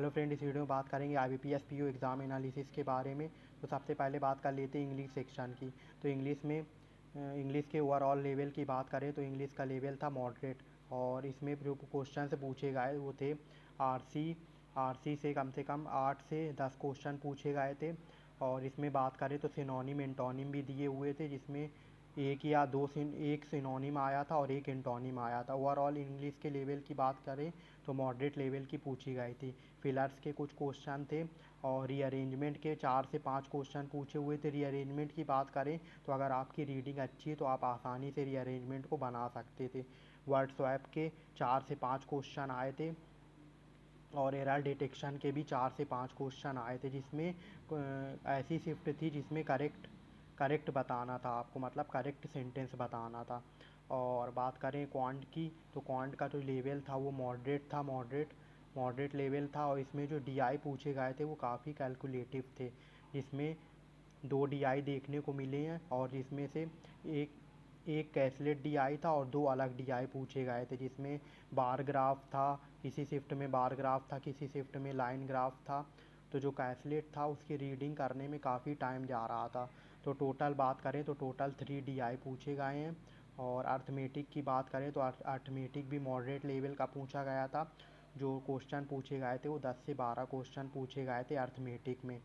Hello friend, इस video में बात करेंगे IBPS PO एग्ज़ाम एनालिसिस के बारे में। तो सबसे पहले बात कर लेते हैं इंग्लिश सेक्शन की। तो इंग्लिश के ओवरऑल लेवल की बात करें तो इंग्लिश का लेवल था मॉडरेट, और इसमें जो क्वेश्चन से पूछे गए वो थे आरसी से कम 8 से 10 क्वेश्चन पूछे गए थे। और इसमें बात करें तो सिनोनिम एंटोनिम भी दिए हुए थे, जिसमें एक सिनोनिम आया था और एक एंटोनिम आया था। ओवरऑल इंग्लिश के लेवल की बात करें तो मॉडरेट लेवल की पूछी गई थी। फिलर्स के कुछ क्वेश्चन थे और रीअरेंजमेंट के 4 से 5 क्वेश्चन पूछे हुए थे। रीअरेंजमेंट की बात करें तो अगर आपकी रीडिंग अच्छी है तो आप आसानी से रीअरेंजमेंट को बना सकते थे। वर्ड स्वैप के 4 से 5 क्वेश्चन आए थे और एरर डिटेक्शन के भी 4 से 5 क्वेश्चन आए थे, जिसमें ऐसी शिफ्ट थी जिसमें करेक्ट बताना था आपको, मतलब करेक्ट सेंटेंस बताना था। और बात करें क्वांट की तो क्वांट का जो लेवल था वो मॉडरेट लेवल था। और इसमें जो DI पूछे गए थे वो काफ़ी कैलकुलेटिव थे, जिसमें 2 DI देखने को मिले हैं और जिसमें से एक एक कैसलेट DI था और 2 अलग DI पूछे गए थे, जिसमें बार ग्राफ था, किसी शिफ्ट में बार ग्राफ था, किसी शिफ्ट में लाइन ग्राफ था। तो जो कैसलेट था उसकी रीडिंग करने में काफ़ी टाइम जा रहा था। तो टोटल बात करें तो टोटल 3 DI पूछे गए हैं। और अर्थमेटिक की बात करें तो अर्थमेटिक भी मॉडरेट लेवल का पूछा गया था। जो क्वेश्चन पूछे गए थे वो 10 से 12 क्वेश्चन पूछे गए थे अर्थमेटिक में।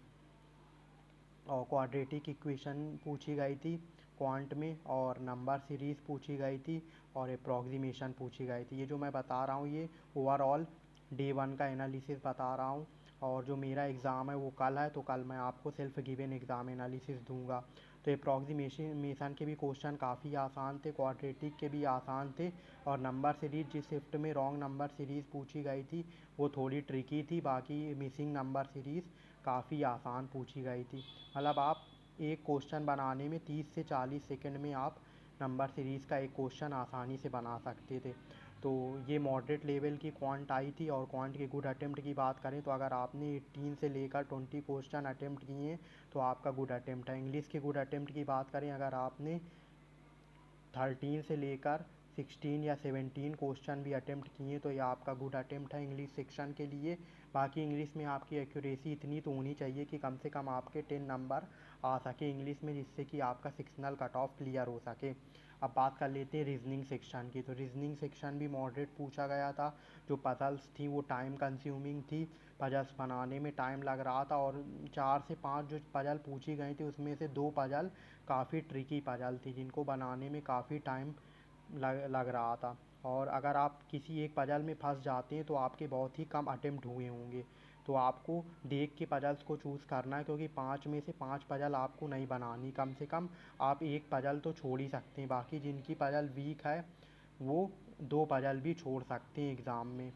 और क्वाड्रेटिक इक्वेशन पूछी गई थी क्वांट में, और नंबर सीरीज़ पूछी गई थी, और अप्रॉक्सीमेशन पूछी गई थी। ये जो मैं बता रहा हूँ ये ओवरऑल डे 1 का एनालिसिस बता रहा हूँ। और जो मेरा एग्ज़ाम है वो कल है, तो कल मैं आपको सेल्फ गिवन एग्ज़ाम एनालिसिस दूंगा। तो अप्रॉक्सीमेशन के भी क्वेश्चन काफ़ी आसान थे, क्वाड्रेटिक के भी आसान थे, और नंबर सीरीज़ जिस शिफ्ट में रॉन्ग नंबर सीरीज़ पूछी गई थी वो थोड़ी ट्रिकी थी। बाकी मिसिंग नंबर सीरीज़ काफ़ी आसान पूछी गई थी। मतलब आप एक क्वेश्चन बनाने में 30 से 40 सेकंड में आप नंबर सीरीज़ का एक क्वेश्चन आसानी से बना सकते थे। तो ये मॉडरेट लेवल की क्वांट आई थी। और क्वांट के गुड अटेम्प्ट की बात करें तो अगर आपने 18 से लेकर 20 क्वेश्चन अटेम्प्ट किए तो आपका गुड अटेम्प्ट है। इंग्लिश के गुड अटेम्प्ट की बात करें, अगर आपने 13 से लेकर 16 या 17 क्वेश्चन भी अटेम्प्ट किए तो ये आपका गुड अटेम्प्ट है इंग्लिश सेक्शन के लिए। बाकी इंग्लिश में आपकी एक्यूरेसी इतनी तो होनी चाहिए कि कम से कम आपके 10 नंबर आ सके इंग्लिश में, जिससे कि आपका सेक्शनल कट ऑफ क्लियर हो सके। अब बात कर लेते हैं रीजनिंग सेक्शन की। तो रीजनिंग सेक्शन भी मॉडरेट पूछा गया था। जो पजल्स थी वो टाइम कंज्यूमिंग थी, पजल्स बनाने में टाइम लग रहा था। और 4 से 5 जो पजल पूछी गई थी उसमें से 2 पजल काफ़ी ट्रिकी पजल थी, जिनको बनाने में काफ़ी टाइम लग रहा था। और अगर आप किसी एक पजल में फंस जाते हैं तो आपके बहुत ही कम अटेम्प्ट हुए होंगे। तो आपको देख के पजल्स को चूज़ करना है, क्योंकि 5 में से 5 पजल आपको नहीं बनानी। कम से कम आप एक पजल तो छोड़ ही सकते हैं। बाकी जिनकी पजल वीक है वो 2 पजल भी छोड़ सकते हैं एग्ज़ाम में।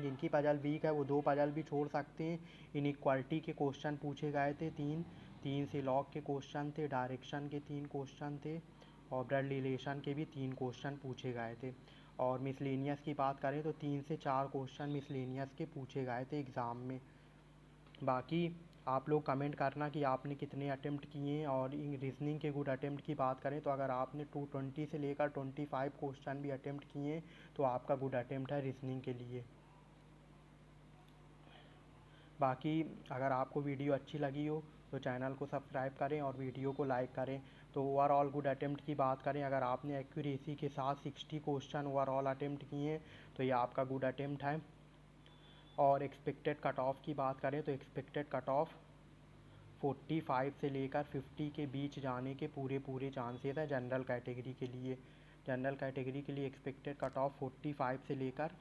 जिनकी पजल वीक है वो 2 पजल भी छोड़ सकते हैं। इनइक्वालिटी के क्वेश्चन पूछे गए थे 3 से लॉग के क्वेश्चन थे, डायरेक्शन के 3 क्वेश्चन थे, और ब्लड रिलेशन के भी 3 क्वेश्चन पूछे गए थे। और मिसलेनियस की बात करें तो 3 से 4 क्वेश्चन मिसलेनियस के पूछे गए थे एग्ज़ाम में। बाकी आप लोग कमेंट करना कि आपने कितने अटेम्प्ट किए हैं। और रीजनिंग के गुड अटेम्प्ट की बात करें तो अगर आपने 220 से लेकर 25 क्वेश्चन भी अटेम्प्ट किए तो आपका गुड अटेम्प्ट है रीजनिंग के लिए। बाकी अगर आपको वीडियो अच्छी लगी हो तो चैनल को सब्सक्राइब करें और वीडियो को लाइक करें। तो ओवरऑल गुड अटेम्प्ट की बात करें, अगर आपने एक्यूरेसी के साथ 60 क्वेश्चन ओवरऑल अटेम्प्ट किए तो ये आपका गुड अटेम्प्ट है। और एक्सपेक्टेड कट ऑफ की बात करें तो एक्सपेक्टेड कट ऑफ 45 से लेकर 50 के बीच जाने के पूरे चांसेस हैं जनरल कैटेगरी के लिए। जनरल कैटेगरी के लिए एक्सपेक्टेड कट ऑफ 45 से लेकर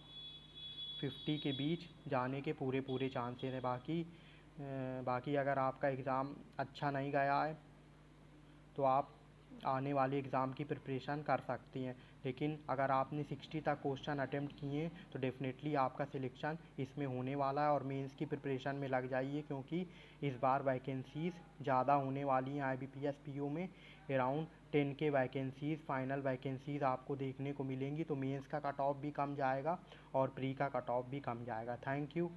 50 के बीच जाने के पूरे चांसेस हैं। बाकी अगर आपका एग्ज़ाम अच्छा नहीं गया है तो आप आने वाले एग्ज़ाम की प्रिपरेशन कर सकती हैं। लेकिन अगर आपने 60 तक क्वेश्चन अटेम्प्ट किए तो डेफिनेटली आपका सिलेक्शन इसमें होने वाला है। और मेंस की प्रिपरेशन में लग जाइए, क्योंकि इस बार वैकेंसीज़ ज़्यादा होने वाली हैं IBPS PO में। अराउंड 10 के वैकेंसीज़ फाइनल वैकेंसीज़ आपको देखने को मिलेंगी। तो मेंस का कट ऑफ भी कम जाएगा और प्री का कट ऑफ भी कम जाएगा। Thank you.